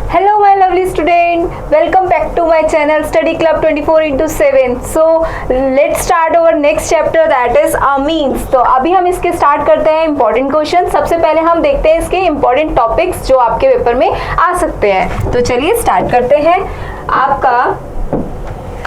Hello my lovely student, welcome back to my channel Study Club 24/7. So let's start our next chapter, that is amines. तो अभी हम इसके start करते हैं important question. सबसे पहले हम देखते हैं इसके इम्पोर्टेंट टॉपिक्स जो आपके पेपर में आ सकते हैं। तो चलिए स्टार्ट करते हैं। आपका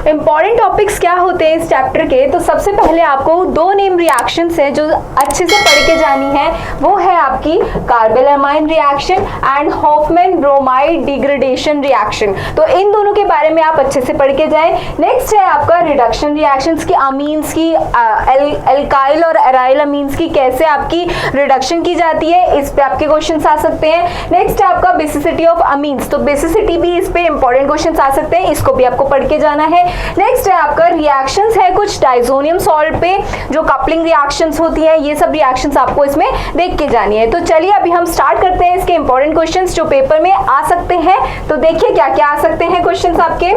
इम्पॉर्टेंट टॉपिक्स क्या होते हैं इस चैप्टर के, तो सबसे पहले आपको दो नेम रिएक्शंस हैं जो अच्छे से पढ़ के जानी है। वो है आपकी carbylamine reaction and Hofmann bromide degradation reaction. तो इन दोनों के बारे में आप अच्छे से पढ़ के जाएं। नेक्स्ट है आपका रिडक्शन रिएक्शंस की, अमीन्स की, एल्काइल और एराइल अमीन्स की कैसे आपकी रिडक्शन की जाती है, इस पे आपके क्वेश्चन आ सकते हैं। नेक्स्ट है आपका बेसिसिटी ऑफ अमीन्स, तो बेसिसिटी भी इस पे इंपॉर्टेंट क्वेश्चन आ सकते हैं, इसको भी आपको पढ़ के जाना है। नेक्स्ट है आपका रिएक्शंस है कुछ डाइजोनियम सॉल्ट पे, जो कपलिंग रिएक्शंस होती हैं, ये सब रिएक्शंस आपको इसमें देख के जानी है। तो चलिए अभी हम स्टार्ट करते हैं इसके इंपॉर्टेंट क्वेश्चंस जो पेपर में आ सकते हैं। तो देखिए क्या क्या आ सकते हैं क्वेश्चंस आपके।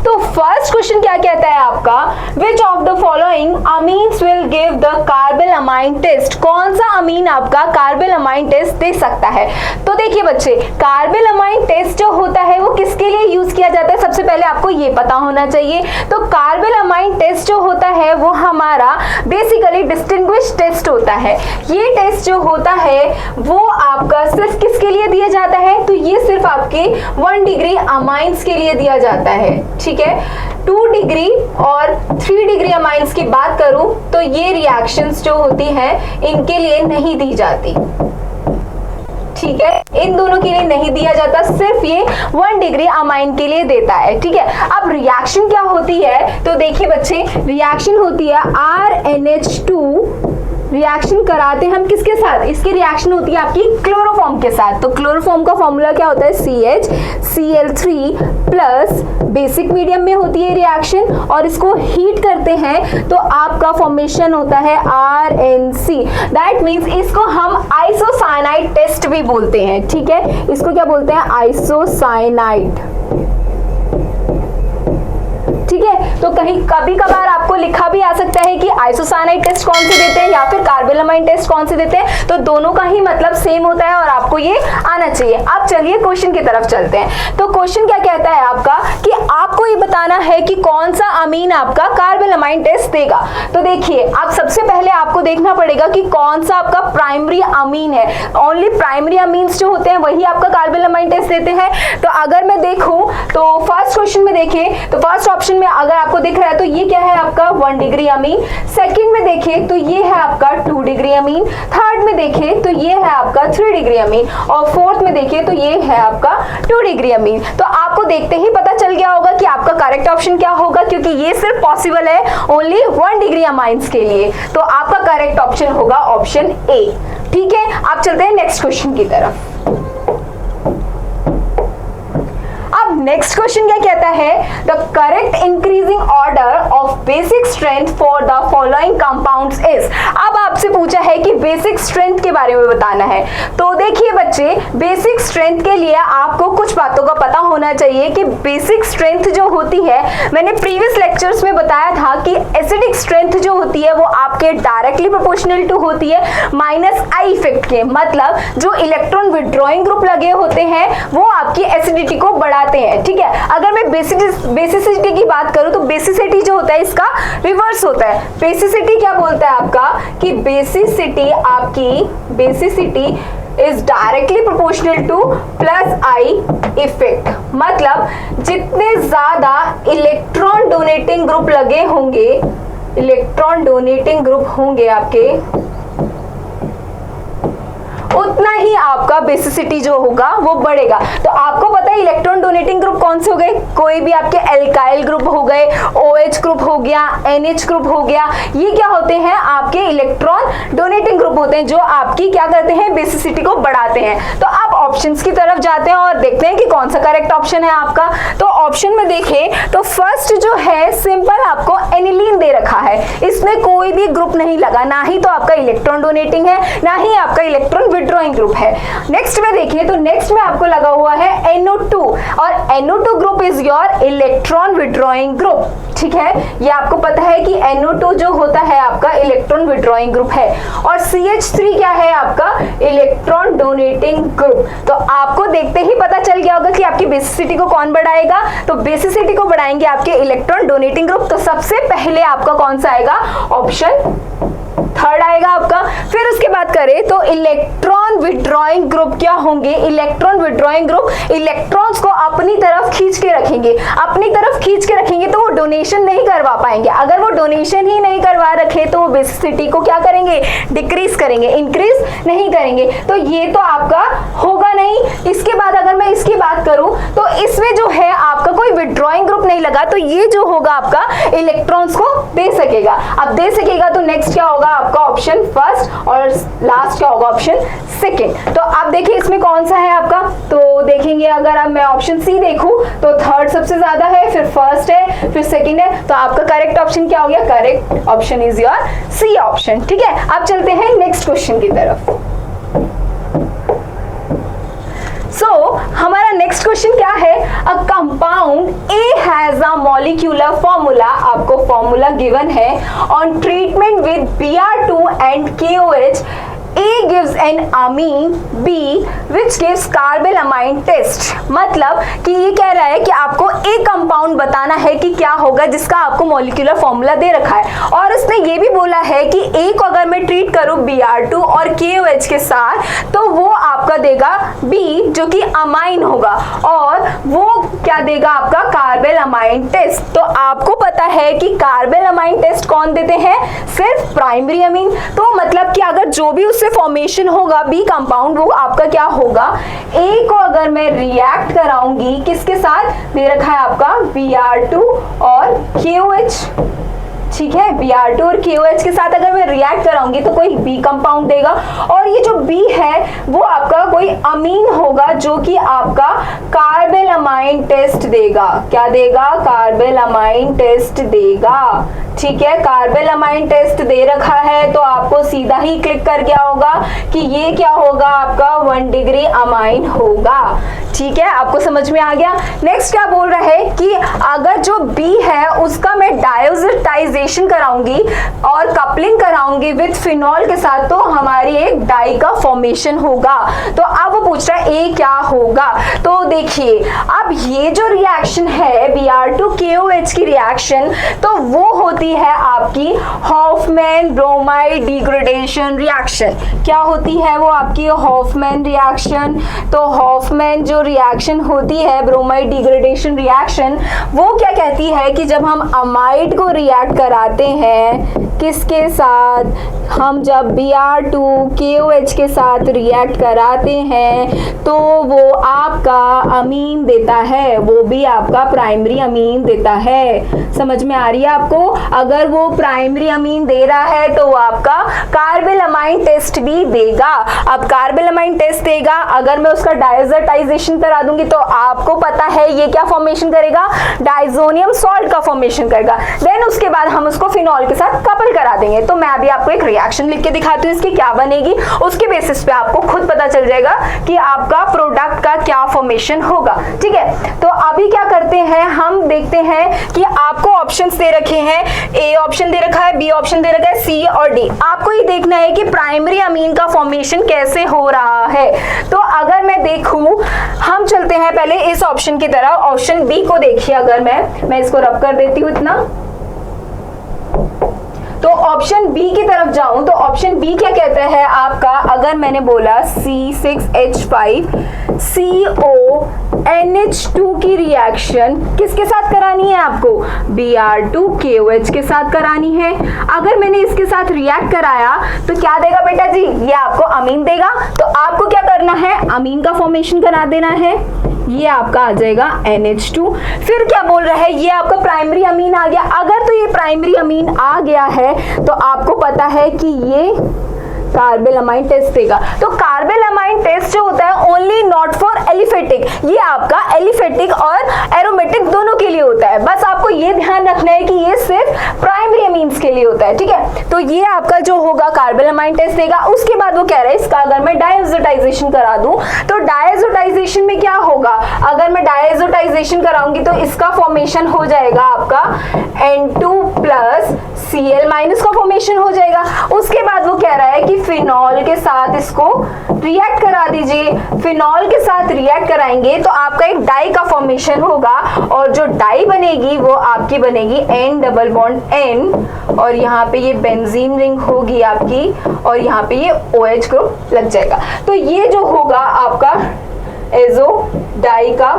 तो फर्स्ट क्वेश्चन क्या कहता है आपका, which of the following amines will give the carbylamine test, कौन सा अमीन आपका कार्बेलामाइन टेस्ट दे सकता है। तो देखिए बच्चे, कार्बेलामाइन टेस्ट जो होता है वो किसके लिए यूज किया जाता है, सबसे पहले आपको ये पता होना चाहिए। तो कार्बेलामाइन टेस्ट जो होता है वो हमारा बेसिकली डिस्टिंग्विश टेस्ट होता है। ये टेस्ट जो होता है वो आपका सिर्फ किसके लिए दिया जाता है, तो ये सिर्फ आपके 1 डिग्री अमाइंस के लिए दिया जाता है, ठीक है। 2 डिग्री और 3 डिग्री अमाइंस की बात करूं तो ये रिएक्शंस जो होती हैं इनके लिए नहीं दी जाती, ठीक है, इन दोनों के लिए नहीं दिया जाता, सिर्फ ये 1 डिग्री अमाइन के लिए देता है, ठीक है। अब रिएक्शन क्या होती है, तो देखिए बच्चे, रिएक्शन होती है RNH2 रिएक्शन कराते हैं हम किसके साथ, इसकी रिएक्शन होती है आपकी क्लोरोफॉर्म के साथ। तो क्लोरोफॉर्म का फॉर्मूला क्या होता है, CHCl3 प्लस, बेसिक मीडियम में होती है रिएक्शन, और इसको हीट करते हैं तो आपका फॉर्मेशन होता है RNC। दैट मीन्स इसको हम आइसोसाइनाइड टेस्ट भी बोलते हैं, ठीक है, इसको क्या बोलते हैं, आइसोसाइनाइड, ठीक है। तो कहीं कभी कभार आपको लिखा भी आ सकता है कि आइसोसाइनाइड टेस्ट कौन से देते हैं या फिर कार्बेलामाइन टेस्ट कौन से देते हैं, तो दोनों का ही मतलब सेम होता है और आपको ये आना चाहिए। अब चलिए क्वेश्चन की तरफ चलते हैं। तो क्वेश्चन क्या कहता है आपका कि आपको ये बताना है कि कौन सा अमीन आपका कार्बेलामाइन टेस्ट देगा। तो देखिए, आप सबसे पहले आपको देखना पड़ेगा कि कौन सा आपका प्राइमरी अमीन है। ओनली प्राइमरी अमीन्स जो होते हैं वही आपका कार्बेलामाइन टेस्ट देते हैं। तो अगर मैं देखूं तो फर्स्ट क्वेश्चन में देखें तो फर्स्ट ऑप्शन में अगर आपको दिख रहा है तो ये क्या है आपका 1 डिग्री अमीन, सेकंड में देखें तो ये है आपका 2 डिग्री अमीन, थर्ड में देखें तो ये है आपका 3 डिग्री अमीन, और फोर्थ में देखें तो ये है आपका 2 डिग्री अमीन। तो आपको देखते ही पता चल गया होगा कि आपका करेक्ट ऑप्शन क्या होगा, क्योंकि ये सिर्फ पॉसिबल है ओनली 1 डिग्री अमाइंस के लिए। तो आपका करेक्ट ऑप्शन होगा ऑप्शन ए, ठीक है। आप चलते हैं नेक्स्ट क्वेश्चन की तरफ। अब नेक्स्ट क्वेश्चन क्या कहता है, the correct increasing order of basic strength for the following compounds is. अब आपसे पूछा है कि बेसिक स्ट्रेंथ के बारे में बताना है। तो देखिए बच्चे, बेसिक स्ट्रेंथ के लिए आपको कुछ बातों का पता होना चाहिए कि बेसिक स्ट्रेंथ जो होती है, मैंने प्रीवियस लेक्चर्स में बताया था कि एसिडिक स्ट्रेंथ जो होती है वो आपके डायरेक्टली प्रोपोर्शनल टू होती है -I इफेक्ट के, मतलब जो इलेक्ट्रॉन विड्रॉइंग ग्रुप लगे होते हैं वो आपकी एसिडिटी को बढ़ाते हैं, ठीक है। अगर मैं बेसिसिटी की बात करूं तो बेसिसिटी जो होता है इसका रिवर्स होता है। बेसिसिटी क्या बोलता है आपका कि basicity is directly proportional to +I effect, मतलब जितने ज्यादा इलेक्ट्रॉन डोनेटिंग ग्रुप लगे होंगे, इलेक्ट्रॉन डोनेटिंग ग्रुप होंगे आपके, उतना ही आपका बेसिसिटी जो होगा वो बढ़ेगा। तो आपको पता है इलेक्ट्रॉन डोनेटिंग ग्रुप कौन से हो गए, कोई भी आपके एल्काइल ग्रुप हो गए, OH ग्रुप हो गया, NH ग्रुप हो गया, ये क्या होते हैं आपके इलेक्ट्रॉन डोनेटिंग ग्रुप होते हैं जो आपकी क्या करते हैं, बेसिसिटी को बढ़ाते हैं। तो आप ऑप्शंस की तरफ जाते हैं और देखते हैं कि कौन सा करेक्ट ऑप्शन है आपका। तो ऑप्शन में देखें तो फर्स्ट जो है सिंपल आपको एनिलीन दे रखा है, इसमें कोई भी ग्रुप नहीं लगा, ना ही तो आपका इलेक्ट्रॉन डोनेटिंग है ना ही आपका इलेक्ट्रॉन विड्रॉइंग ग्रुप है। नेक्स्ट में देखिए तो नेक्स्ट में आपको लगा हुआ है NO2, और NO2 group is your electron withdrawing group, ठीक है। ये आपको पता है कि NO2 जो होता है आपका इलेक्ट्रॉन विड्रॉइंग ग्रुप है, और CH3 क्या है आपका इलेक्ट्रॉन डोनेटिंग ग्रुप। तो आपको देखते ही पता चल गया होगा कि आपकी बेसिसिटी को कौन बढ़ाएगा, तो बेसिसिटी को बढ़ाएंगे आपके इलेक्ट्रॉन डोनेटिंग ग्रुप। तो सबसे पहले आपका कौन सा आएगा, ऑप्शन थर्ड आएगा आपका। फिर उसके बाद करें तो इलेक्ट्रॉन विड्रॉइंग ग्रुप क्या होंगे, इलेक्ट्रॉन विड्रॉइंग ग्रुप इलेक्ट्रॉन्स को अपनी तरफ खींच के रखेंगे, अपनी तरफ खींच के रखेंगे तो वो डोनेशन नहीं करवा पाएंगे। अगर वो डोनेशन ही नहीं करवा रखे तो वो बेसिसिटी को क्या करेंगे, डिक्रीज करेंगे, इंक्रीज नहीं करेंगे। तो ये तो आपका होगा नहीं। इसके बाद अगर मैं इसकी बात करूं तो इसमें जो है आपका कोई विड्रॉइंग ग्रुप नहीं लगा, तो ये जो होगा आपका इलेक्ट्रॉन्स को दे सकेगा। अब दे सकेगा तो नेक्स्ट क्या होगा आपका, ऑप्शन फर्स्ट, और लास्ट क्या होगा, ऑप्शन सेकंड। तो आप देखिए इसमें कौन सा है आपका, तो देखेंगे अगर अब मैं ऑप्शन सी देखूं तो थर्ड सबसे ज्यादा है, फिर फर्स्ट है, फिर सेकंड है। तो आपका करेक्ट ऑप्शन क्या हो गया, correct option is your C option. ठीक है, अब चलते हैं नेक्स्ट क्वेश्चन की तरफ। हमारा नेक्स्ट क्वेश्चन क्या है, a compound A has a molecular formula, आपको फॉर्मूला गिवन है, on treatment with Br2 and KOH A gives an amine B which gives carbylamine test. मतलब कि ये कह रहा है कि आपको एक कंपाउंड बताना है कि क्या होगा जिसका आपको मॉलिक्यूलर फॉर्मूला दे रखा है, और उसने ये भी बोला है कि ए को अगर मैं ट्रीट करूं Br2 और KOH के साथ तो वो आपका देगा B जो कि अमाइन होगा, और वो क्या देगा आपका कार्बेलामाइन टेस्ट। तो आपको पता है कि कार्बेलामाइन टेस्ट कौन देते हैं, सिर्फ प्राइमरी अमीन। तो मतलब कि अगर जो भी उससे फॉर्मेशन होगा बी कंपाउंड वो आपका क्या होगा, ए को अगर मैं रिएक्ट कराऊंगी किसके साथ, दे रखा है आपका Br2 और KOH। ठीक है, Br2 और KOH के साथ अगर मैं रिएक्ट कराऊंगी तो कोई बी कंपाउंड देगा, और ये जो बी है वो आपका कोई अमीन होगा जो कि आपका कार्बेलामाइन टेस्ट देगा। क्या देगा, कार्बेलामाइन टेस्ट देगा। ठीक है, कार्बेलामाइन टेस्ट दे रखा है तो आपको सीधा ही क्लिक कर गया होगा कि ये क्या होगा आपका 1 डिग्री अमाइन होगा। ठीक है, आपको समझ में आ गया। नेक्स्ट क्या बोल रहा है कि अगर जो बी है उसका मैं डायोजटाइजेशन कराऊंगी और कपलिंग कराऊंगी विद फिनॉल के साथ तो हमारी एक डाई का फॉर्मेशन होगा। तो अब वो पूछ रहा है ए क्या होगा। तो देखिए अब ये जो रिएक्शन है Br2 KOH की रिएक्शन, तो वो होती है आपकी हॉफमैन ब्रोमाइड डिग्रेडेशन रिएक्शन। क्या होती है वो आपकी हॉफमैन रिएक्शन, तो हॉफमैन जो रिएक्शन होती है ब्रोमाइड डिग्रेडेशन रिएक्शन, वो क्या कहती है कि जब हम अमाइड को रिएक्ट कराते हैं किसके साथ, हम जब Br2 KOH के साथ रिएक्ट कराते हैं तो वो आपका अमीन देता है, वो भी आपका प्राइमरी अमीन देता है। समझ में आ रही है आपको, अगर वो प्राइमरी अमीन दे रहा है तो वो आपका कार्बेलामाइन टेस्ट भी देगा। अब कार्बेलामाइन टेस्ट देगा, अगर मैं उसका डायजोटाइजेशन करा दूंगी तो आपको पता है ये क्या फॉर्मेशन करेगा, डाइजोनियम सॉल्ट का फॉर्मेशन करेगा। देन उसके बाद हम उसको फिनॉल के साथ कपल करा देंगे। तो मैं अभी आपको एक रिएक्शन लिख के दिखाती हूँ इसकी क्या बनेगी, उसके बेसिस पे आपको खुद पता चल जाएगा कि आपका प्रोडक्ट का क्या फॉर्मेशन होगा। ठीक है, तो अभी क्या करते हैं, हम देखते हैं कि आपको ऑप्शंस दे रखे हैं, ए ऑप्शन दे रखा है, बी ऑप्शन दे रखा है, सी और डी। आपको ये देखना है कि प्राइमरी अमीन का फॉर्मेशन कैसे हो रहा है। तो अगर मैं देखूं, हम चलते हैं पहले इस ऑप्शन की तरफ, ऑप्शन बी को देखिए। अगर मैं इसको रब कर देती हूँ इतना, तो ऑप्शन बी की तरफ जाऊं तो ऑप्शन बी क्या कहता है आपका, अगर मैंने बोला C6H5CO NH2 की रिएक्शन किसके साथ करानी है आपको, Br2 KOH के साथ करानी है। अगर मैंने इसके साथ रिएक्ट कराया तो क्या देगा बेटा जी, ये आपको अमीन देगा। तो आपको क्या करना है, अमीन का फॉर्मेशन करा देना है, ये आपका आ जाएगा NH2। फिर क्या बोल रहा है, ये आपका प्राइमरी अमीन आ गया। अगर तो ये प्राइमरी अमीन आ गया है तो आपको पता है कि ये कार्बेलामाइन टेस्ट देगा। तो कार्बेलामाइन टेस्ट जो होता है ओनली नॉट फॉर एलिफेटिक, ये आपका एलिफेटिक और एरोमेटिक दोनों के लिए होता है। बस आपको ये ध्यान रखना है कि ये सिर्फ प्राइमरी अमीन्स के लिए होता है, ठीक है। तो ये आपका जो होगा कार्बन अमाइन टेस्ट देगा। उसके बाद वो कह रहा है इसका अगर मैं डायजोटाइजेशन करा दूं तो डायजोटाइजेशन में क्या होगा, अगर मैं डायजोटाइजेशन कराऊंगी तो इसका फॉर्मेशन हो जाएगा आपका N2+Cl- का फॉर्मेशन हो जाएगा। उसके बाद वो कह रहा है कि फिनॉल के साथ इसको रिएक्ट करा दीजिए। फिनॉल के साथ रिएक्ट कराएंगे तो आपका एक डाई का फॉर्मेशन होगा और जो डाई बनेगी वो आपकी बनेगी N डबल बॉन्ड N और यहाँ पे ये बेंजीन रिंग होगी आपकी और यहाँ पे ये OH ग्रुप लग जाएगा। तो ये जो होगा आपका एजो डाई का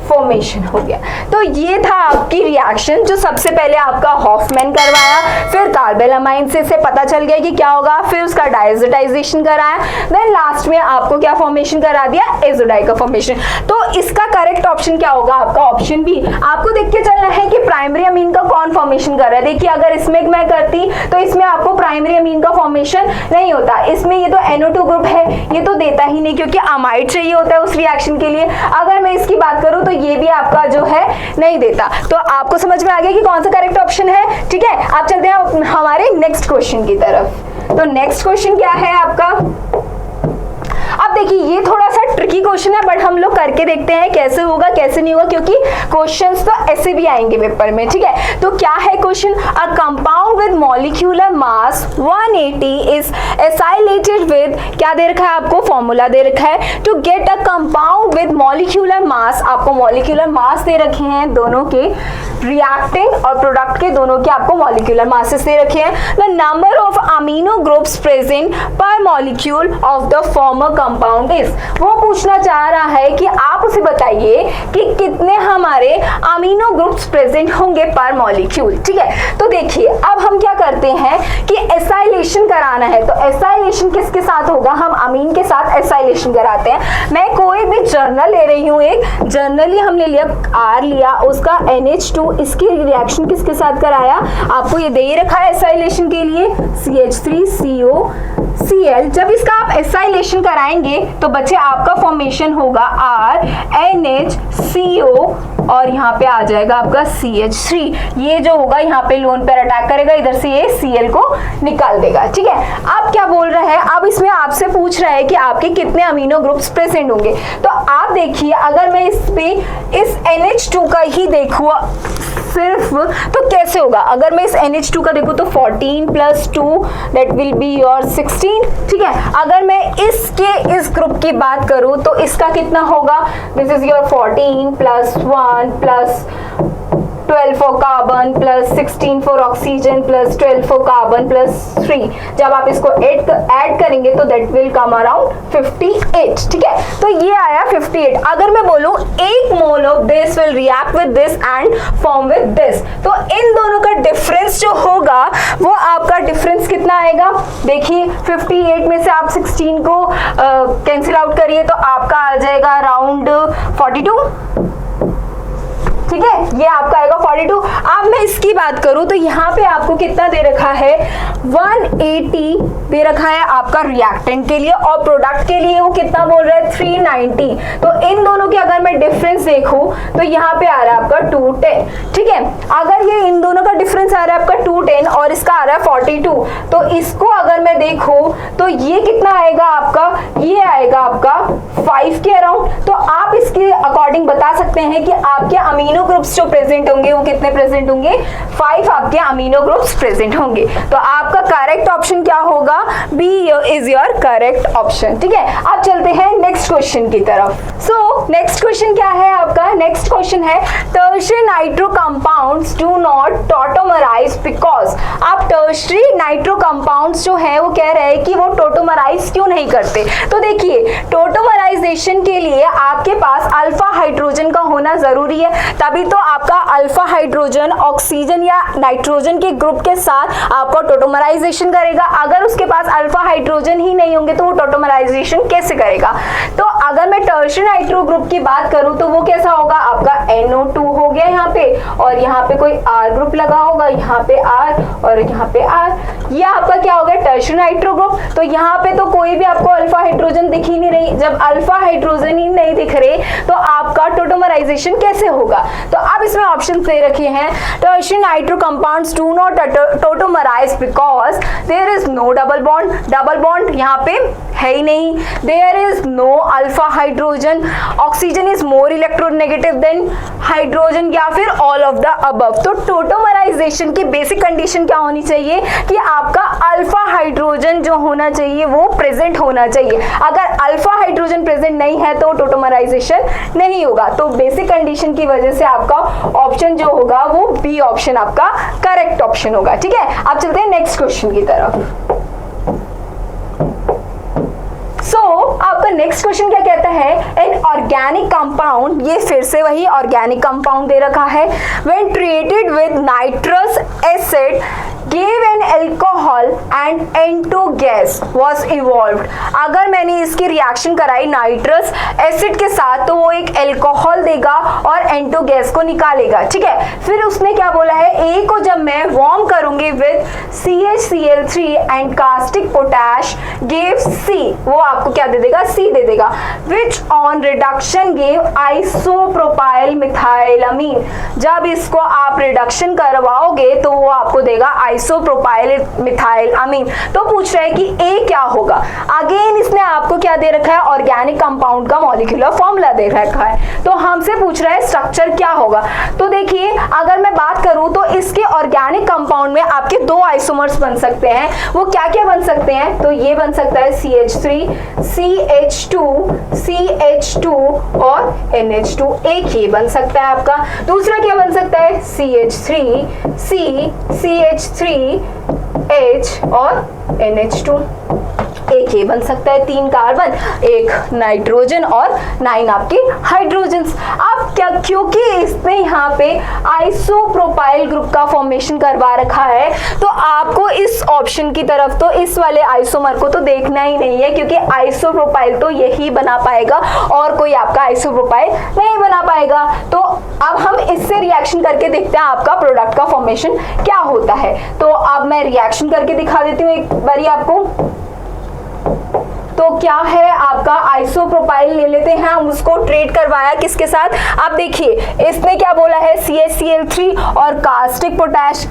फॉर्मेशन हो गया। तो ये था आपकी रिएक्शन जो सबसे पहले आपका हॉफमैन करवाया, फिर कार्बन अमाइन से पता चल गया कि क्या होगा, फिर उसका डायजोटाइजेशन कराया, देन लास्ट में आपको क्या फॉर्मेशन करा दिया, एजोडाई का फॉर्मेशन। तो इसका करेक्ट ऑप्शन क्या होगा आपका ऑप्शन बी। आपको देख के चलना है कि प्राइमरी अमीन का कौन फॉर्मेशन कर रहा है। देखिए अगर इसमें मैं करती तो इसमें आपको प्राइमरी अमीन का फॉर्मेशन नहीं होता, इसमें ये तो NO2 ग्रुप है, ये तो देता ही नहीं क्योंकि अमाइड चाहिए होता है उस रिएक्शन के लिए। अगर मैं इसकी बात करूं तो ये भी आपका जो है नहीं देता। तो आपको समझ में आ गया कि कौन सा करेक्ट ऑप्शन है, ठीक है। आप चलते हैं हमारे नेक्स्ट क्वेश्चन की तरफ। तो नेक्स्ट क्वेश्चन क्या है आपका, अब देखिए ये थोड़ा सा ट्रिकी क्वेश्चन है बट हम लोग करके देखते हैं कैसे होगा कैसे नहीं होगा, क्योंकि क्वेश्चंस तो ऐसे भी आएंगे पेपर में, ठीक है। तो क्या है question, a compound with molecular mass 180 is acylated with, क्या दे रखा है आपको, फॉर्मूला दे रखा है to get a compound with molecular mass. आपको मॉलिक्यूलर मास दे रखे हैं दोनों के, रिएक्टेंट और प्रोडक्ट के दोनों के आपको मॉलिक्यूलर मासेस दे रखे हैं। The number of amino groups present per molecule of the former compound is, वो पूछना चाह रहा है कि आप उसे बताइए कि कितने हमारे अमीनो ग्रुप्स प्रेजेंट होंगे पर मॉलिक्यूल, ठीक है। तो देखिए अब हम क्या करते हैं कि एसाइलेशन कराना है, तो एसाइलेशन किसके साथ होगा, हम अमीन के साथ एसाइलेशन कराते हैं। मैं कोई भी जर्नल ले रही हूँ, एक जर्नली हमने लिया R लिया, उसका NH2 इसकी रिएक्शन किसके साथ कराया, आपको ये दे ही रखा है एसाइलेशन के लिए CH3COCl। जब इसका आप एसाइलेशन कराएंगे तो बच्चे आपका फॉर्मेशन होगा RNHCO और यहाँ पे आ जाएगा आपका CH3। ये जो होगा यहाँ पे लोन पर अटैक करेगा, इधर से ये Cl को निकाल देगा, ठीक है। अब क्या बोल रहा है, अब इसमें आपसे पूछ रहा है कि आपके कितने अमीनो ग्रुप्स प्रेजेंट होंगे। तो आप देखिए अगर मैं इस पे इस NH2 का ही देखूँ सिर्फ तो कैसे होगा, अगर मैं इस NH2 का देखूँ तो 14 + 2 दैट विल बी योर 16, ठीक है। अगर मैं इसके इस ग्रुप की बात करूँ तो इसका कितना होगा, this is your 14 + 1 + 12 for carbon plus 16 for oxygen plus 12 for carbon plus 3। जब आप इसको ऐड करेंगे तो that will come around 58, ठीक है। तो ये आया 58। अगर मैं बोलूं 1 mole of this will react with this and form with this, तो इन दोनों का डिफरेंस जो होगा वो आपका डिफरेंस कितना आएगा, देखिए 58 में से आप 16 को कैंसिल आउट करिए तो आपका आ जाएगा अराउंड 42, ठीक है। ये आपका आएगा 42। अब मैं इसकी बात करूं तो यहाँ पे आपको कितना दे रखा है, 180 दे रखा है आपका रिएक्टेंट के लिए और प्रोडक्ट के लिए वो कितना बोल रहा है 390। तो इन दोनों के अगर मैं डिफरेंस देखूं तो यहाँ पे आ रहा है आपका 210, ठीक है। अगर ये इन दोनों का डिफरेंस आ रहा है आपका 210 और इसका आ रहा है 42, तो इसको अगर मैं देखूं तो ये कितना आएगा आपका, ये आएगा आपका 5 के अराउंड। तो आप इसके अकॉर्डिंग बता सकते हैं कि आपके अमीनो ग्रुप्स जो प्रेजेंट होंगे वो कितने प्रेजेंट होंगे, 5 आपके अमीनो ग्रुप्स प्रेजेंट होंगे। तो आपका करेक्ट ऑप्शन क्या होगा, B is your correct option, ठीक है। अब चलते हैं नेक्स्ट क्वेश्चन की तरफ। सो नेक्स्ट क्वेश्चन क्या है आपका, नेक्स्ट क्वेश्चन है tertiary nitro compounds do not tautomerise because. आप टर्शियरी नाइट्रो कंपाउंड्स जो है वो कह रहे हैं कि वो टोटोमराइज क्यों नहीं करते। तो देखिए टोटोमराइजेशन के लिए आपके पास अल्फा हाइड्रोजन का होना जरूरी है, तभी तो आपका अल्फा हाइड्रोजन ऑक्सीजन या नाइट्रोजन के ग्रुप के साथ आपको टोटोमराइजेशन करेगा। अगर उसके पास अल्फा हाइड्रोजन ही नहीं होंगे तो वो टोटोमराइजेशन कैसे करेगा। तो अगर मैं टर्शियरी नाइट्रो ग्रुप की बात करूं तो वो कैसा होगा, आपका NO2 हो गया यहाँ पे, और यहाँ पे कोई R ग्रुप लगा होगा, यहाँ पे R और यहाँ पे R, ये आपका क्या हो गया, टर्शियरी नाइट्रो ग्रुप। तो यहाँ पे तो कोई भी आपको अल्फा हाइड्रोजन दिख ही नहीं रही। जब अल्फा हाइड्रोजन ही नहीं दिख रहे तो आपका टोटोमराइजेशन कैसे होगा। तो अब इसमें ऑप्शन दे रखे हैं, tertiary nitro compounds do not tautomerise because there is no double bond यहाँ पे है ही नहीं, there is no alpha hydrogen, oxygen is more electronegative than hydrogen, या फिर ऑल ऑफ द अबव। तो टोटोमराइजेशन की बेसिक कंडीशन क्या होनी चाहिए कि आपका अल्फा हाइड्रोजन जो होना चाहिए वो प्रेजेंट होना चाहिए। अगर अल्फा हाइड्रोजन प्रेजेंट नहीं है तो टोटोमराइजेशन नहीं होगा। तो बेसिक कंडीशन की वजह से आपका ऑप्शन जो होगा वो बी ऑप्शन आपका करेक्ट ऑप्शन होगा। ठीक है, अब चलते हैं नेक्स्ट क्वेश्चन की तरफ। आपका नेक्स्ट क्वेश्चन क्या कहता है, एन ऑर्गेनिक कंपाउंड, ये फिर से वही ऑर्गेनिक कंपाउंड दे रखा है, when treated with nitrous acid gave an alcohol and N2 gas was evolved। अगर मैंने इसकी रिएक्शन कराई नाइट्रस एसिड के साथ तो वो एक एल्कोहल देगा और N2 गैस को निकालेगा। ठीक है, फिर उसने क्या बोला है, A को जब मैं वार्म करूंगी with CHCl3 and caustic potash gave C, वो आपको क्या दे देगा, C दे देगा, विच ऑन रिडक्शन गेव आइसोप्रोपाइल मिथाइलअमीन। जब इसको आप रिडक्शन करवाओगे तो वो आपको देगा आइसोप्रोपाइल मिथाइल अमीन। तो पूछ रहा है कि ए क्या होगा। अगेन इसने आपको क्या दे रखा है, ऑर्गेनिक कंपाउंड का मॉलिक्यूलर फॉर्मूला दे रखा है। तो हमसे पूछ रहा है स्ट्रक्चर क्या होगा। तो देखिए अगर मैं बात करूं तो इसके ऑर्गेनिक कंपाउंड में आपके दो आइसोमर्स बन सकते हैं। वो क्या क्या बन सकते हैं, तो ये बन सकता है CH3, CH2 और NH2, एक ये बन सकता है आपका। दूसरा क्या बन सकता है, CH3, CH3H और NH2, एक ये बन सकता है, 3 कार्बन, 1 नाइट्रोजन और 9 आपके हाइड्रोजन्स। अब क्या, क्योंकि इसने यहाँ पे आइसोप्रोपाइल ग्रुप का फॉर्मेशन करवा रखा है तो आपको इस ऑप्शन की तरफ, तो इस वाले आइसोमर को तो देखना ही नहीं है, क्योंकि आइसोप्रोपाइल तो यही बना पाएगा और कोई आपका आइसोप्रोपाइल नहीं बना पाएगा। तो अब हम इससे रिएक्शन करके देखते हैं आपका प्रोडक्ट का फॉर्मेशन क्या होता है। तो अब मैं रिएक्शन करके दिखा देती हूँ एक बारी आपको। तो क्या है आपका आइसोप्रोपाइल ले लेते हैं हम, उसको ट्रेड करवाया किसके साथ, आप देखिए इसने क्या बोला है, CHCl3 और कास्टिक पोटैश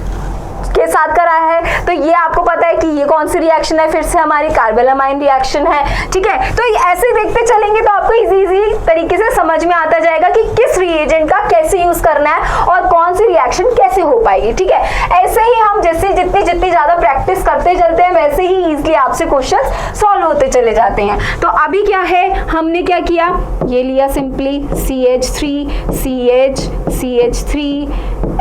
के साथ करा है। तो ये आपको पता है कि ये कौन सी रिएक्शन है, फिर से हमारी कार्बोलामाइन रिएक्शन है। ठीक है, तो ऐसे देखते चलेंगे तो आपको इजी तरीके से समझ में आता जाएगा कि किस रिएजेंट का कैसे यूज करना है और कौन सी रिएक्शन कैसे हो पाएगी। ठीक है, ऐसे ही हम जैसे जितनी ज्यादा प्रैक्टिस करते चलते हैं वैसे ही इजिली आपसे क्वेश्चन सॉल्व होते चले जाते हैं। तो अभी क्या है, हमने क्या किया, ये लिया सिंपली CH3 CH3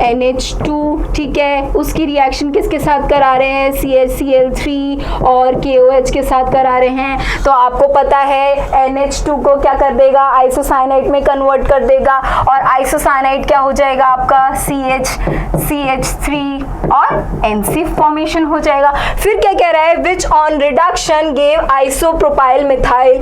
NH2। ठीक है, उसकी रिएक्शन किसके साथ करा रहे हैं, CHCl3 और KOH के साथ करा रहे हैं। तो आपको पता है NH2 को क्या कर देगा, आइसोसाइनाइड में कन्वर्ट कर देगा और आइसोसाइनाइड क्या हो जाएगा आपका CH3 और NC फॉर्मेशन हो जाएगा। फिर क्या कह रहा है, which on reduction gave isopropyl methyl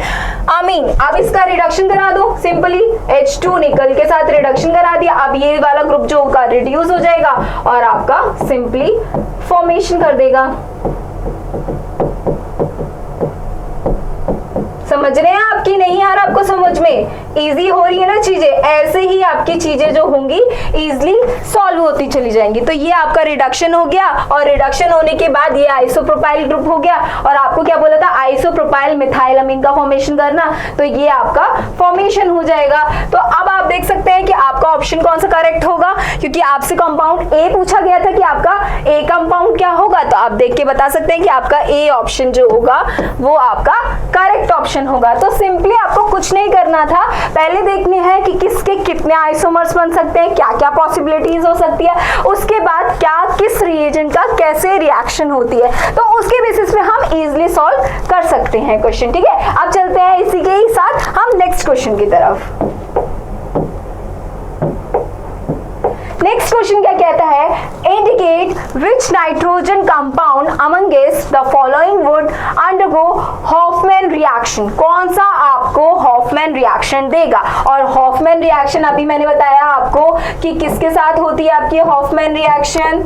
amine. अब इसका रिडक्शन करा दो सिंपली, H2 निकल के साथ रिडक्शन करा दिया। अब ये वाला ग्रुप जो होगा रिड्यूस हो जाएगा और आपका सिंपली फॉर्मेशन कर देगा। समझ रहे हैं आपकी, नहीं आ रहा आपको समझ में, इजी हो रही है ना चीजें, ऐसे ही आपकी चीजें जो होंगी इजीली सॉल्व होती चली जाएंगी। तो ये आपका रिडक्शन हो गया और रिडक्शन होने के बाद ये आइसोप्रोपाइल ग्रुप हो गया और आपको क्या बोला था, आइसोप्रोपाइल मिथाइलअमीन का फॉर्मेशन करना। तो ये आपका फॉर्मेशन हो जाएगा। तो अब आप देख सकते हैं कि आपका ऑप्शन कौन सा करेक्ट होगा, क्योंकि आपसे कंपाउंड ए पूछा गया था कि आपका ए कंपाउंड क्या होगा। तो आप देख के बता सकते हैं कि आपका ए ऑप्शन जो होगा वो आपका करेक्ट ऑप्शन होगा। तो सिंपली आपको कुछ नहीं करना था, पहले देखने हैं कि किसके कितने आइसोमर्स बन सकते हैं, क्या क्या पॉसिबिलिटीज हो सकती है, उसके बाद क्या किस रिएजेंट का कैसे रिएक्शन होती है, तो उसके बेसिस पे हम इजीली सॉल्व कर सकते हैं क्वेश्चन। ठीक है, अब चलते हैं इसी के ही साथ हम नेक्स्ट क्वेश्चन की तरफ। नेक्स्ट क्वेश्चन क्या कहता है, indicate which nitrogen compound amongst the following would undergo Hofmann reaction. कौन सा आपको हॉफमैन हॉफमैन रिएक्शन देगा। और हॉफमैन रिएक्शन अभी मैंने बताया आपको कि किसके साथ होती है आपकी हॉफमैन रिएक्शन।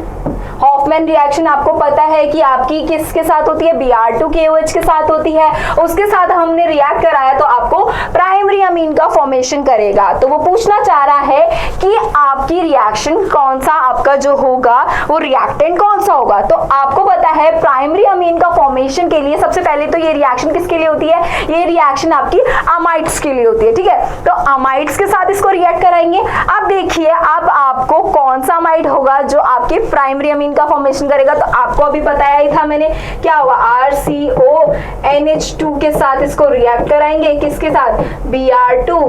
हॉफमैन रिएक्शन आपको पता है कि आपकी किसके साथ होती है, Br2KOH के साथ होती है। उसके साथ हमने रिएक्ट कराया तो आपको प्राइमरी अमीन का फॉर्मेशन करेगा। तो वो पूछना चाह रहा है कि आपकी रिएक्शन कौन सा आपका जो होगा वो रिएक्टेंट कौन सा होगा। तो आपको पता है प्राइमरी अमीन का फॉर्मेशन के लिए सबसे पहले तो ये रिएक्शन किसके लिए होती है, ये रिएक्शन आपकी अमाइड्स के लिए होती है, ठीक है। तो अमाइड्स के साथ इसको रिएक्ट कराएंगे। अब देखिए अब आपको कौन सा अमाइड होगा जो आपके प्राइमरी अमीन का फॉर्मेशन करेगा। तो आपको अभी बताया ही था मैंने, क्या होगा, RCONH2 के साथ इसको रिएक्ट कराएंगे, किसके साथ, Br2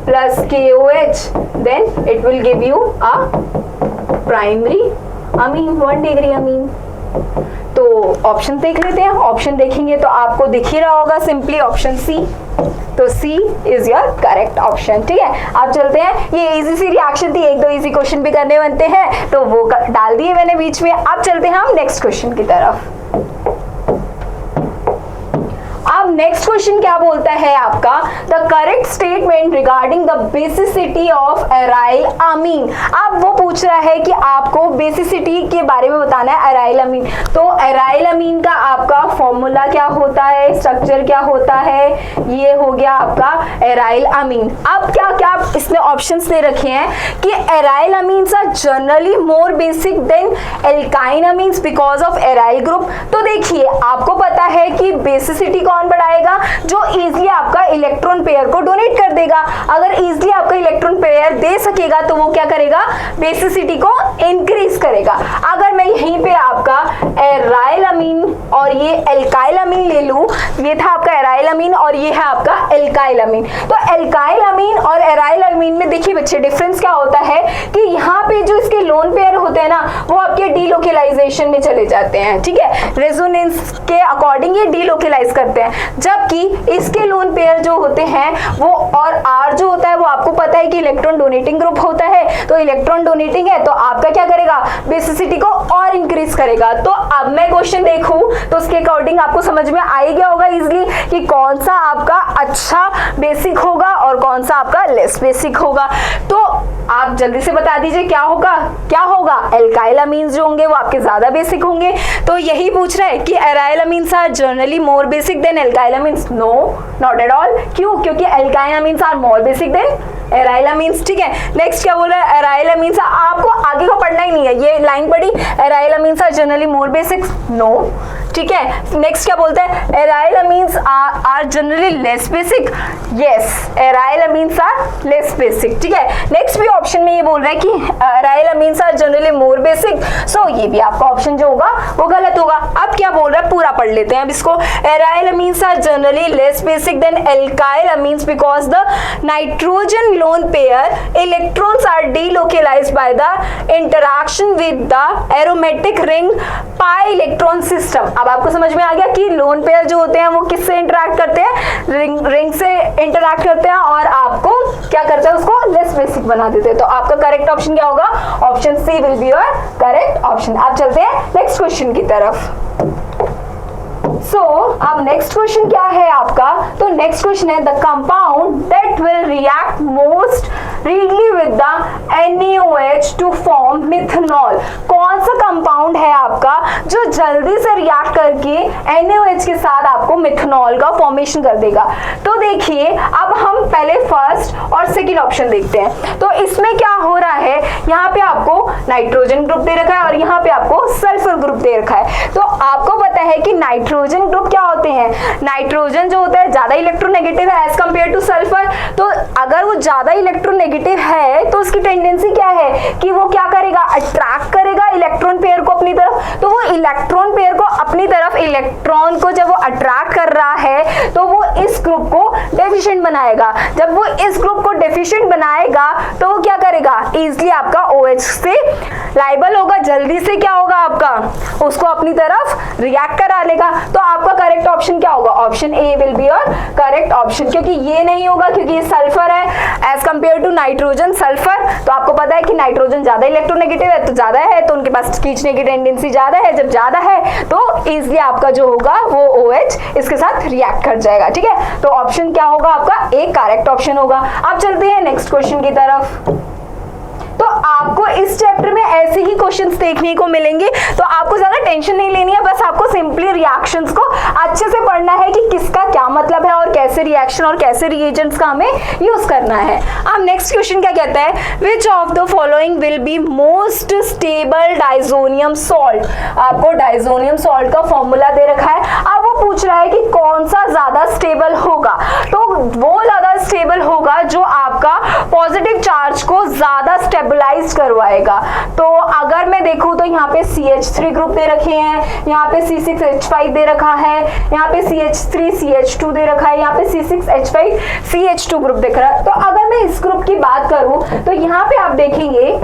plus KOH, then it will give you a primary amine, 1 degree amine। तो ऑप्शन देख लेते हैं। ऑप्शन देखेंगे तो आपको दिख ही रहा होगा सिंपली ऑप्शन सी। तो C is your correct option, ठीक है। आप चलते हैं, ये इजी सी रिएक्शन थी, एक दो इजी क्वेश्चन भी करने बनते हैं तो वो डाल दिए मैंने बीच में। अब चलते हैं हम नेक्स्ट क्वेश्चन की तरफ। अब नेक्स्ट क्वेश्चन क्या बोलता है आपका, the correct statement regarding the basicity of aryl amine. अब वो पूछ रहा है कि आपको बेसिसिटी के बारे में बताना है एराइल अमीन। तो एराइल अमीन का आपका फॉर्मूला क्या होता है, स्ट्रक्चर क्या होता है, ये हो गया आपका एराइल अमीन। अब क्या क्या इसमें ऑप्शंस दे रखे हैं कि aryl amines are generally more basic than alkyne amines because of aryl group. तो देखिए आपको पता है कि बेसिसिटी कौन बढ़ाएगा, जो इजीली आपका इलेक्ट्रॉन पेयर को डोनेट कर देगा। अगर इजीली आपका इलेक्ट्रॉन पेयर दे सकेगा तो वो क्या करेगा, बेसिसिटी को इंक्रीज करेगा। अगर मैं यहीं पे आपका एराइल अमीन और ये एल्काइल अमीन ले लूं, ये था आपका एराइल अमीन और ये है आपका एल्काइल अमीन। तो एल्काइल अमीन और एराइल अमीन में देखिए बच्चे डिफरेंस क्या होता है कि यहाँ पे जो इसके लोन पेयर होते हैं ना वो आपके डीलोकेलाइजेशन में चले जाते हैं, ठीक है, रेजोनेंस के अकॉर्डिंग ये डीलोकेलाइज करते हैं। जबकि इसके लोन पेयर जो होते हैं वो और R जो होता है वो आपको पता है कि इलेक्ट्रॉन डोनेटिंग ग्रुप होता है। तो इलेक्ट्रॉन डोनेटिंग है तो आपका क्या करेगा, बेसिसिटी को और इंक्रीज करेगा। तो अब मैं क्वेश्चन देखूं तो उसके अकॉर्डिंग आपको समझ में आ ही गया होगा इजीली कि कौन सा आपका अच्छा बेसिक होगा और कौन सा आपका लेस बेसिक होगा। तो आप जल्दी से बता दीजिए क्या होगा, क्या होगा, एल्काइल अमीन्स जो होंगे वो आपके ज्यादा बेसिक होंगे। तो यही पूछ रहा है कि aryl amines are generally more basic than alkyl amines. No, not at all. क्यों, क्योंकि alkyl amines are more basic than aryl amines, ठीक है। नेक्स्ट क्या बोल रहा है, एराइल अमीन्स, आपको आगे को पढ़ना ही नहीं है, ये लाइन पढ़ी, aryl amines are generally more basic, no, ठीक है। नेक्स्ट क्या बोलता है, aryl amines are generally less basic, yes, aryl amines are less basic, ठीक है। नेक्स्ट भी ऑप्शन में ये बोल रहा है कि aryl amines are generally more basic, so ये भी आपका ऑप्शन जो होगा वो गलत होगा। अब क्या बोल रहा है, पूरा पढ़ लेते हैं अब इसको। Aryl amines are generally less basic than alkyl amines because the nitrogen lone pair electrons are delocalized by the interaction with the aromatic ring pi electron system। अब आपको समझ में आ गया कि लोन पेयर जो होते हैं वो किससे इंटरैक्ट करते हैं, रिंग से इंटरैक्ट करते हैं और आपको क्या करते हैं, उसको लेस बेसिक बना देते हैं। तो आपका करेक्ट ऑप्शन क्या होगा, option C will be your correct option. आप चलते हैं नेक्स्ट क्वेश्चन की तरफ। अब नेक्स्ट क्वेश्चन क्या है आपका, तो नेक्स्ट क्वेश्चन है the compound that will react most readily with the NaOH to form methanol। कौन सा कंपाउंड है आपका जो जल्दी से रिएक्ट करके NaOH के साथ आपको मिथनॉल का फॉर्मेशन कर देगा। तो देखिए अब हम पहले फर्स्ट और सेकंड ऑप्शन देखते हैं। तो इसमें क्या हो रहा है, यहाँ पे आपको नाइट्रोजन ग्रुप दे रखा है और यहाँ पे आपको सल्फर ग्रुप दे रखा है। तो आपको पता है कि नाइट्रोजन ग्रुप क्या होते हैं, नाइट्रोजन जो होता है ज्यादा इलेक्ट्रोनेगेटिव है एज कंपेयर टू सल्फर। तो अगर वो ज्यादा इलेक्ट्रोनेगेटिव है तो उसकी टेंडेंसी क्या है कि वो क्या करेगा, अट्रैक्ट करेगा इलेक्ट्रॉन पेयर को अपनी तरफ। तो वो इलेक्ट्रॉन पेयर को अपनी तरफ, इलेक्ट्रॉन को जब वो अट्रैक्ट कर रहा है तो वो इस ग्रुप को डेफिशिएंट बनाएगा। जब वो इस ग्रुप को डेफिशिएंट बनाएगा तो वो क्या करेगा, इजीली आपका OH से लाइबल होगा, जल्दी से क्या होगा आपका, उसको अपनी तरफ रिएक्ट करा लेगा। तो आपका करेक्ट ऑप्शन क्या होगा, option A will be your correct option, क्योंकि ये नहीं होगा क्योंकि ये सल्फर है as compare to nitrogen. Sulphur तो आपको पता है कि नाइट्रोजन ज्यादा इलेक्ट्रोनेगेटिव है, तो ज्यादा है तो उनके पास खींचने की टेंडेंसी ज्यादा है, जब ज्यादा है तो इजीली आपका जो होगा वो OH इसके साथ रिएक्ट कर जाएगा। ठीक है, तो ऑप्शन क्या होगा आपका, ए करेक्ट ऑप्शन होगा। अब चलते हैं नेक्स्ट क्वेश्चन की तरफ। तो आपको इस चैप्टर में ऐसे ही क्वेश्चंस देखने को मिलेंगे, तो आपको ज्यादा टेंशन नहीं लेनी है, बस आपको सिंपली रिएक्शंस को अच्छे से पढ़ना है कि किसका क्या मतलब है और कैसे रिएक्शन और कैसे रिएजेंट्स का हमें यूज करना है। अब नेक्स्ट क्वेश्चन क्या कहता है, which of the following will be most stable diazonium salt. आपको डाइजोनियम सॉल्ट का फॉर्मूला दे रखा है, अब वो पूछ रहा है कि कौन सा ज्यादा स्टेबल होगा। तो वो ज्यादा स्टेबल होगा जो आपका पॉजिटिव चार्ज को ज्यादा स्टेबलाइज करवाएगा। तो अगर मैं देखूं तो यहाँ पे CH3 ग्रुप दे रखे हैं, यहाँ पे C6H5 दे रखा है, यहाँ पे CH3CH2 दे रखा है, यहाँ पे C6H5CH2 ग्रुप दिख रहा है। तो अगर मैं इस ग्रुप की बात करूं तो यहाँ पे आप देखेंगे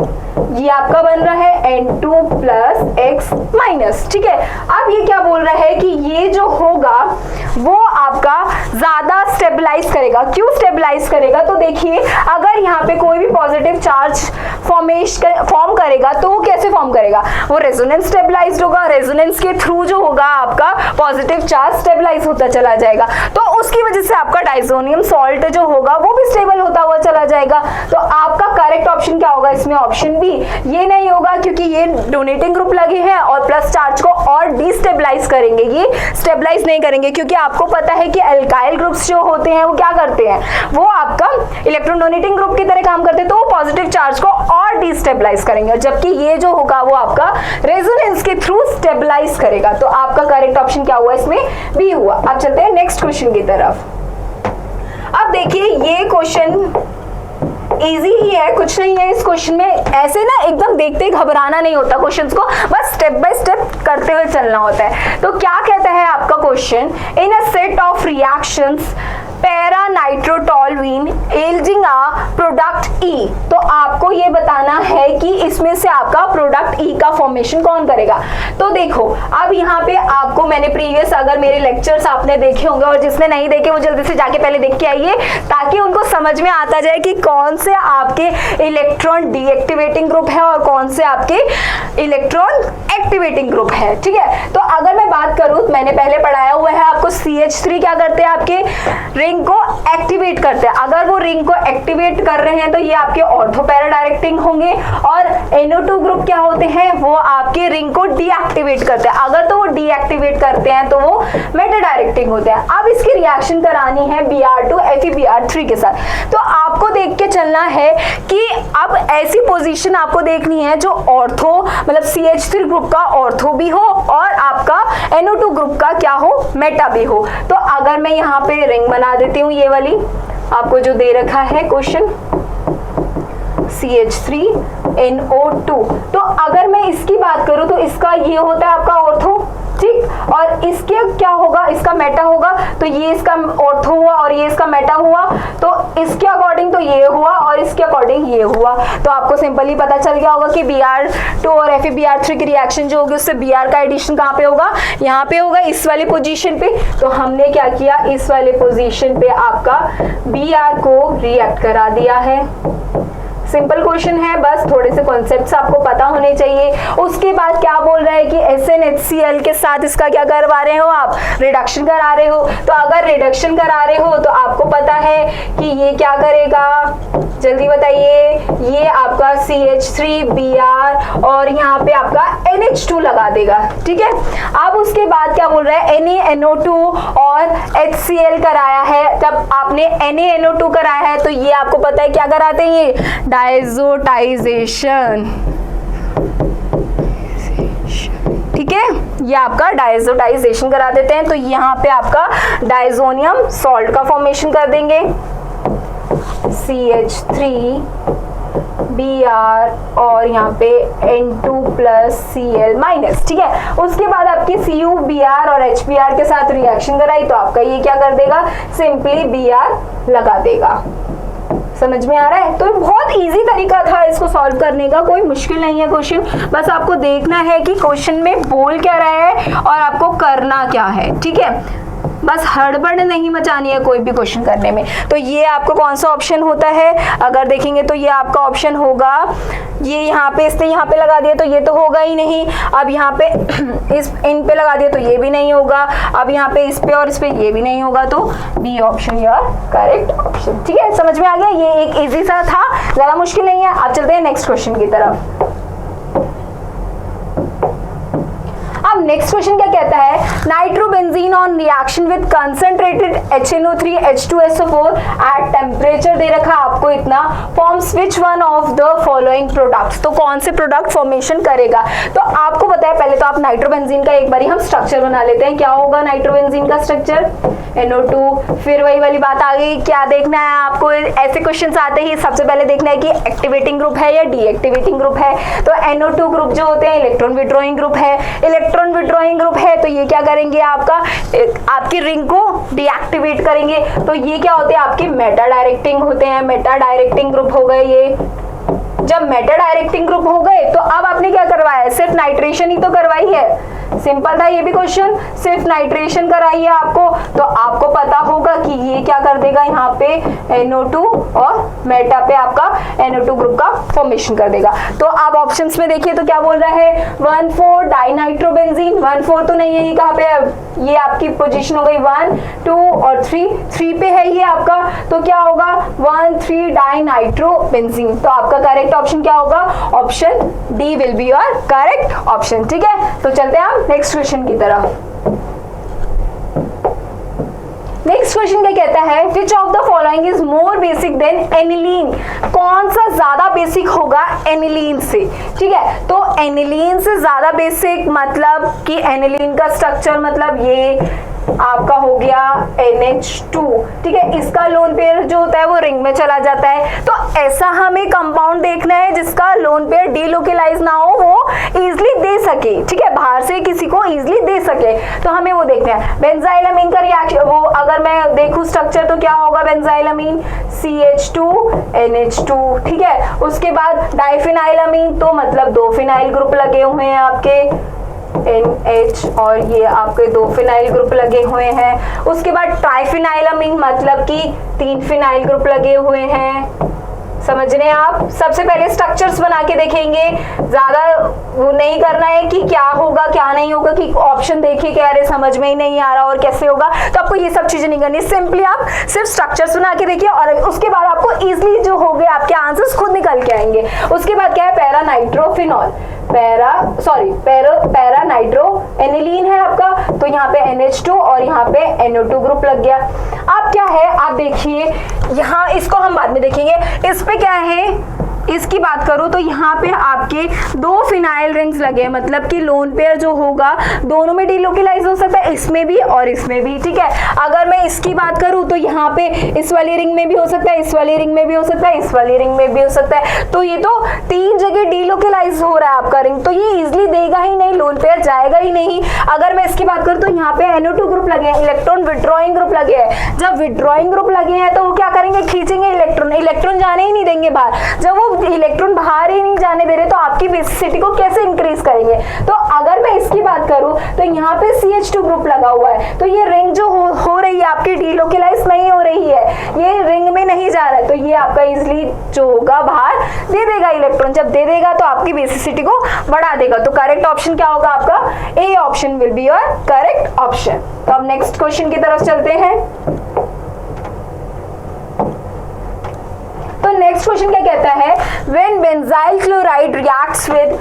ये आपका बन रहा है N2+X-। ठीक है, अब ये क्या बोल रहा है कि ये जो होगा वो आपका ज्यादा स्टेबलाइज करेगा। क्यों स्टेबलाइज करेगा, तो देखिए अगर यहाँ पे कोई भी पॉजिटिव चार्ज फॉर्म करेगा तो वो कैसे फॉर्म करेगा, वो रेजोनेंस स्टेबलाइज्ड होगा, रेजोनेंस के थ्रू जो होगा आपका पॉजिटिव चार्ज स्टेबलाइज होता चला जाएगा। तो उसकी वजह से आपका डाइजोनियम सॉल्ट जो होगा वो भी स्टेबल होता हुआ चला जाएगा। तो आपका करेक्ट ऑप्शन क्या होगा इसमें, ऑप्शन बी। ये नहीं होगा क्योंकि ये डोनेटिंग ग्रुप लगे हैं और प्लस चार्ज को और डिस्टेबलाइज करेंगे, ये स्टेबलाइज नहीं करेंगे, क्योंकि आपको पता है कि अल्काइल ग्रुप्स जो होते हैं वो क्या करते हैं, वो आपका इलेक्ट्रॉन डोनेटिंग ग्रुप की तरह काम करते हैं, तो वो पॉजिटिव चार्ज को और डिस्टेबलाइज करेंगे, जबकि ये जो होगा वो आपका रेजोनेंस के थ्रू स्टेबलाइज करेगा। तो आपका करेक्ट ऑप्शन क्या हुआ इसमें, बी हुआ। अब चलते हैं नेक्स्ट क्वेश्चन की तरफ। अब देखिए ये क्वेश्चन इजी ही है, कुछ नहीं है इस क्वेश्चन में, ऐसे ना एकदम देखते ही घबराना नहीं होता, क्वेश्चंस को बस स्टेप बाय स्टेप करते हुए चलना होता है। तो क्या कहता है आपका question, in a set of reactions para nitrotoluene yielding a product E. तो आपको ये बताना है कि इसमें से आपका प्रोडक्ट ई का फॉर्मेशन कौन करेगा। तो देखो अब यहाँ पे आपको मैंने प्रीवियस अगर मेरे लेक्चर्स आपने देखे होंगे और जिसने नहीं देखे वो जल्दी से जाके पहले देख के आइए, ताकि उनको समझ में आता जाए कि कौन से आपके इलेक्ट्रॉन डीएक्टिवेटिंग ग्रुप है और कौन से आपके इलेक्ट्रॉन एक्टिवेटिंग ग्रुप है। ठीक है, तो अगर मैं बात करूं, मैंने पहले पढ़ाया हुआ है आपको, CH3 क्या करते हैं, आपके रिंग को एक्टिवेट करते हैं। अगर वो रिंग को एक्टिवेट कर रहे हैं तो ये आपके ऑर्थो पैरा डायरेक्टिंग होंगे, और NO2 ग्रुप क्या होते हैं, वो आपके रिंग को डीएक्टिवेट करते हैं। अगर तो वो डीएक्टिवेट करते हैं तो वो मेटा डायरेक्टिंग होते हैं। अब इसकी रिएक्शन करानी है Br2 FeBr3 के साथ। तो आपको देख के चलना है कि अब ऐसी पोजीशन आपको देखनी है जो ऑर्थो मतलब CH3 ग्रुप का ऑर्थो भी हो और आपका NO2 ग्रुप का क्या हो, मेटा भी हो। तो अगर मैं यहाँ पे रिंग बना देती हूँ, ये वाली आपको जो दे रखा है क्वेश्चन CH3NO2, तो अगर मैं इसकी बात करूं तो इसका ये होता है आपका ऑर्थो, ठीक, और इसके क्या होगा, इसका मेटा होगा। तो ये इसका ऑर्थो हुआ और ये इसका मेटा हुआ, तो इसके अकॉर्डिंग तो ये हुआ और इसके अकॉर्डिंग ये हुआ। तो आपको सिंपली पता चल गया होगा कि Br2 और FeBr3 की रिएक्शन जो होगी उससे Br का एडिशन कहाँ पे होगा, यहाँ पे होगा, इस वाली पोजीशन पे। तो हमने क्या किया, इस वाले पोजीशन पे आपका Br को रिएक्ट करा दिया है। सिंपल क्वेश्चन है, बस थोड़े से कॉन्सेप्ट्स आपको पता होने चाहिए। उसके बाद क्या बोल रहा है कि SnHCl के साथ इसका क्या करवा रहे हो आप, रिडक्शन करा रहे हो। तो अगर रिडक्शन करा रहे हो तो आपको पता है कि ये क्या करेगा, जल्दी बताइए, ये आपका CH3Br और यहाँ पे आपका NH2 लगा देगा। ठीक है, अब उसके बाद क्या बोल रहा है, NaNO2 और HCl कराया है। जब आपने NaNO2 कराया है तो ये आपको पता है क्या कराते हैं, ये डायजोटाइजेशन। ठीक है, ये आपका डायजोटाइजेशन करा देते हैं। तो यहाँ पे आपका डाइजोनियम सॉल्ट का फॉर्मेशन कर देंगे, CH3Br और यहाँ पे N2+Cl-। ठीक है, उसके बाद आपकी CuBr और HBr के साथ रिएक्शन कराई तो आपका ये क्या कर देगा, सिंपली Br लगा देगा। समझ में आ रहा है? तो बहुत इजी तरीका था इसको सॉल्व करने का, कोई मुश्किल नहीं है क्वेश्चन, बस आपको देखना है कि क्वेश्चन में बोल क्या रहा है और आपको करना क्या है, ठीक है। बस हड़बड़ नहीं मचानी है कोई भी क्वेश्चन करने में। तो ये आपको कौन सा ऑप्शन होता है, अगर देखेंगे तो ये आपका ऑप्शन होगा, ये यहाँ पे इसने यहाँ पे लगा दिया तो ये तो होगा ही नहीं, अब यहाँ पे इस इन पे लगा दिया तो ये भी नहीं होगा, अब यहाँ पे इस पे और इस पे ये भी नहीं होगा, तो B option your correct option, ठीक है। समझ में आ गया? ये एक इजी सा था, ज्यादा मुश्किल नहीं है। अब चलते हैं नेक्स्ट क्वेश्चन की तरफ। अब नेक्स्ट क्वेश्चन क्या कहता है, nitrobenzene on reaction with concentrated HNO3 H2SO4 at temperature दे रखा आपको इतना, forms which one of the following products, तो कौन से प्रोडक्ट फॉर्मेशन करेगा। तो आपको पता है, पहले तो आप नाइट्रोबेंजीन का एक बारी हम स्ट्रक्चर बना लेते हैं। क्या होगा नाइट्रोबेंजीन का स्ट्रक्चर, NO2। फिर वही वाली बात आ गई, क्या देखना है आपको, ऐसे क्वेश्चन आते ही सबसे पहले देखना है कि एक्टिवेटिंग ग्रुप है या डीएक्टिवेटिंग ग्रुप है। तो NO2 ग्रुप जो होते हैं इलेक्ट्रॉन विड्रॉइंग ग्रुप है, इलेक्ट्रॉन विड्रॉइंग ग्रुप है, तो ये क्या करेंगे, आपकी रिंग को डीएक्टिवेट करेंगे। तो ये क्या होते हैं, आपके मेटा डायरेक्टिंग होते हैं, मेटा डायरेक्टिंग ग्रुप हो गए ये। जब मेटा डायरेक्टिंग ग्रुप हो गए तो अब आपने क्या करवाया है, सिर्फ नाइट्रेशन ही तो करवाई है। सिंपल था ये भी क्वेश्चन, सिर्फ नाइट्रेशन कराई है आपको, तो आपको पता होगा कि ये क्या कर देगा, यहाँ पे NO2 और मेटा पे आपका NO2 ग्रुप का फॉर्मेशन कर देगा। तो आप ऑप्शंस में देखिए तो क्या बोल रहा है, 1,4 डाइनाइट्रोबेंजीन, 1,4 तो नहीं है, ये कहाँ पे है, ये आपकी पोजीशन हो गई 1, 2 और 3 पे है ये आपका, तो क्या होगा 1,3 डाइनाइट्रोबेंजीन। तो आपका करेक्ट ऑप्शन क्या होगा, option D will be your correct option, ठीक है। तो चलते हैं आप नेक्स्ट क्वेश्चन की तरफ। नेक्स्ट क्वेश्चन क्या कहता है, which of the following is more basic than aniline, कौन सा ज्यादा बेसिक होगा एनिलीन से, ठीक है। तो एनिलीन से ज्यादा बेसिक मतलब कि एनिलीन का स्ट्रक्चर मतलब ये आपका हो गया NH2, ठीक है। इसका लोन पेयर जो होता है वो रिंग में चला जाता है, तो ऐसा हमें कंपाउंड देखना है जिसका लोन पेयर डीलोकलाइज ना हो, वो इजिली दे सके, ठीक है, बाहर से किसी को इजिली दे सके, तो हमें वो देखना है। बेंजाइलामीन का रिएक्शन, वो अगर मैं देखूं स्ट्रक्चर तो क्या होगा, बेंजाइलामीन CH2 NH2, ठीक है। उसके बाद डाइफिनाइलामीन, तो मतलब 2 फिनाइल ग्रुप लगे हुए हैं आपके NH और ये आपके 2 फिनाइल ग्रुप लगे हुए हैं। उसके बाद ट्राइफिनाइलामीन मतलब कि 3 फिनाइल ग्रुप लगे हुए हैं, समझ रहे हैं आप। सबसे पहले स्ट्रक्चर्स बना के देखेंगे, ज्यादा वो नहीं करना है कि क्या होगा क्या नहीं होगा, कि ऑप्शन देखिए कि अरे समझ में ही नहीं आ रहा और कैसे होगा, तो आपको ये सब चीजें नहीं करनी, सिंपली आप सिर्फ स्ट्रक्चर्स बना के देखिए और उसके बाद आपको इजिली जो हो गए आपके आंसर्स खुद निकल के आएंगे। उसके बाद क्या है, para nitrophenol, para nitro aniline है आपका, तो यहाँ पे NH2 और यहाँ पे NO2 ग्रुप लग गया। अब क्या है, आप देखिए यहाँ, इसको हम बाद में देखेंगे, इस पे क्या है, इसकी बात करूं तो यहाँ पे आपके 2 फिनाइल रिंग्स लगे, मतलब कि लोन पेयर जो होगा दोनों में डीलोकलाइज हो सकता है, इसमें भी और इसमें भी, ठीक है। अगर मैं इसकी बात करूं तो यहाँ पे इस वाली रिंग में भी हो सकता है, इस वाली रिंग में भी हो सकता है, इस वाली रिंग में भी हो सकता है, तो ये तो 3 जगह डीलोकलाइज हो रहा है आपका रिंग, तो ये इजिली देगा ही नहीं, लोन पेयर जाएगा ही नहीं। अगर मैं इसकी बात करूं तो यहाँ पे NO2 ग्रुप लगे हैं, इलेक्ट्रॉन विड्रॉइंग ग्रुप लगे हैं, जब विड्रॉइंग ग्रुप लगे हैं तो वो क्या करेंगे, खींचेंगे इलेक्ट्रॉन जाने ही नहीं देंगे बाहर। जब वो इलेक्ट्रॉन बाहर ही नहीं जाने दे रहे तो आपकी बेसिसिटी को कैसे इंक्रीज करेंगे। तो अगर मैं इसकी बात करूं तो यहाँ पे CH2 ग्रुप लगा हुआ है, तो ये रिंग जो हो रही है आपकी डीलोकलाइज नहीं हो रही है, ये रिंग में नहीं जा रहा है, तो ये आपका इजिली जो होगा बाहर दे देगा इलेक्ट्रॉन, जब दे देगा तो आपकी बेसिसिटी को बढ़ा देगा। तो करेक्ट ऑप्शन क्या होगा आपका, ए option will be your correct option. तो अब नेक्स्ट क्वेश्चन की तरफ चलते हैं। तो नेक्स्ट क्वेश्चन क्या कहता है, when benzyl chloride reacts with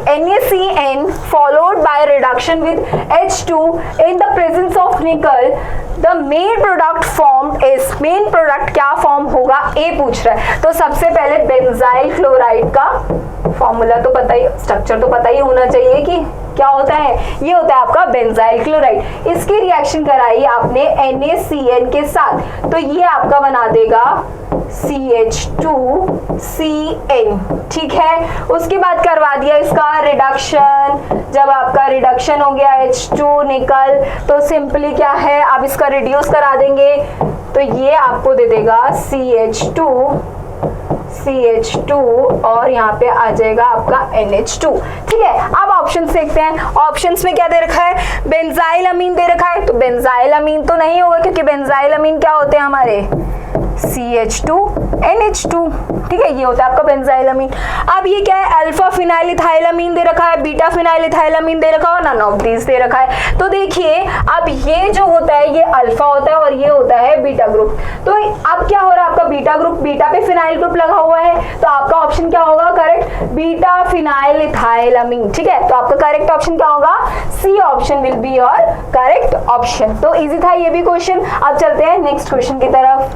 NaCN followed by reduction with H2 in the presence of निकल, the main product formed is, main product क्या फॉर्म होगा, ए पूछ रहा है। तो सबसे पहले बेंजाइल क्लोराइड का फॉर्मूला तो पता ही, स्ट्रक्चर तो पता ही होना चाहिए कि क्या होता है, ये होता है आपका बेंजाइल क्लोराइड। इसकी रिएक्शन कराई आपने NaCN के साथ, तो ये आपका बना देगा CH2CN, ठीक है। उसके बाद करवा दिया इसका रिडक्शन। जब आपका रिडक्शन हो गया H2 निकल, तो सिंपली क्या है, आप इसका रिड्यूस करा देंगे, तो ये आपको दे देगा CH2 और यहाँ पे आ जाएगा आपका NH2, ठीक है। अब ऑप्शंस देखते हैं। ऑप्शंस में क्या दे रखा है, बेंजाइल अमीन दे रखा है, तो बेंजाइल अमीन तो नहीं होगा क्योंकि बेंजाइल अमीन क्या होते हैं हमारे CH2NH2, ठीक है, ये होता है आपका बेंजाइल अमीन। अब ये क्या है, अल्फा फिनाइल इथाइलामीन दे रखा है, बीटा फिनाइल इथाइलामीन दे रखा है और नन ऑफ दीस दे रखा है। तो देखिए अब ये जो होता है ये अल्फा होता है और ये होता है बीटा ग्रुप। तो अब क्या हो रहा है आपका बीटा ग्रुप, बीटा पे फिनाइल ग्रुप लगा हुआ है, तो आपका ऑप्शन क्या होगा करेक्ट, बीटा फिनाइल इथाइलामीन, ठीक है। तो आपका करेक्ट ऑप्शन क्या होगा, C option will be your correct option. तो इजी था ये भी क्वेश्चन। अब चलते हैं नेक्स्ट क्वेश्चन की तरफ।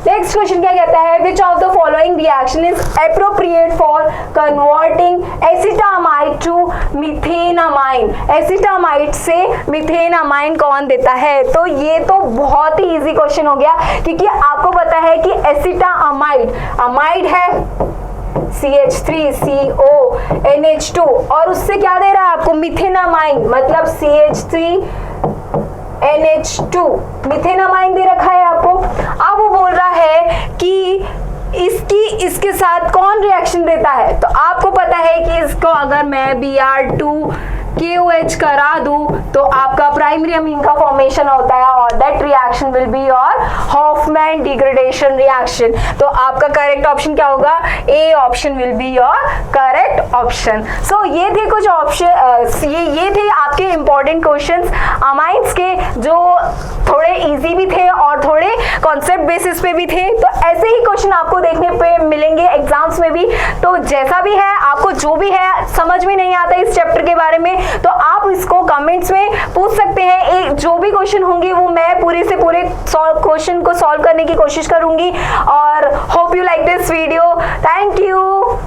नेक्स्ट क्वेश्चन क्या कहता है, which of the following reaction is appropriate for converting acetamide to methanamine. Acetamide से मिथेनामाइन कौन देता है, तो ये तो बहुत ही इजी क्वेश्चन हो गया क्योंकि आपको पता है कि एसिटामाइड, अमाइड है CH3CONH2 और उससे क्या दे रहा है आपको मिथेनामाइन, मतलब CH3NH2 मिथेनामाइन दे रखा है आपको। अब वो बोल रहा है कि इसके साथ कौन रिएक्शन देता है, तो आपको पता है कि इसको अगर मैं Br2KOH करा दूं तो आपका प्राइमरी अमीन का फॉर्मेशन होता है और that reaction will be your Hofmann degradation reaction. तो आपका करेक्ट ऑप्शन क्या होगा, A option will be your correct option. So ये थे कुछ ऑप्शन, ये थे आपके इंपॉर्टेंट क्वेश्चंस अमाइंस के, जो थोड़े इजी भी थे और थोड़े कॉन्सेप्ट बेसिस पे भी थे। तो ऐसे ही क्वेश्चन आपको देखने पे मिलेंगे एग्जाम्स में भी। तो जैसा भी है, आपको जो भी है समझ में नहीं आता इस चैप्टर के बारे में, तो आप इसको कमेंट्स में पूछ सकते हैं। जो भी क्वेश्चन होंगे वो मैं पूरे से पूरे क्वेश्चन को सॉल्व करने की कोशिश करूंगी। और hope you like this video. Thank you.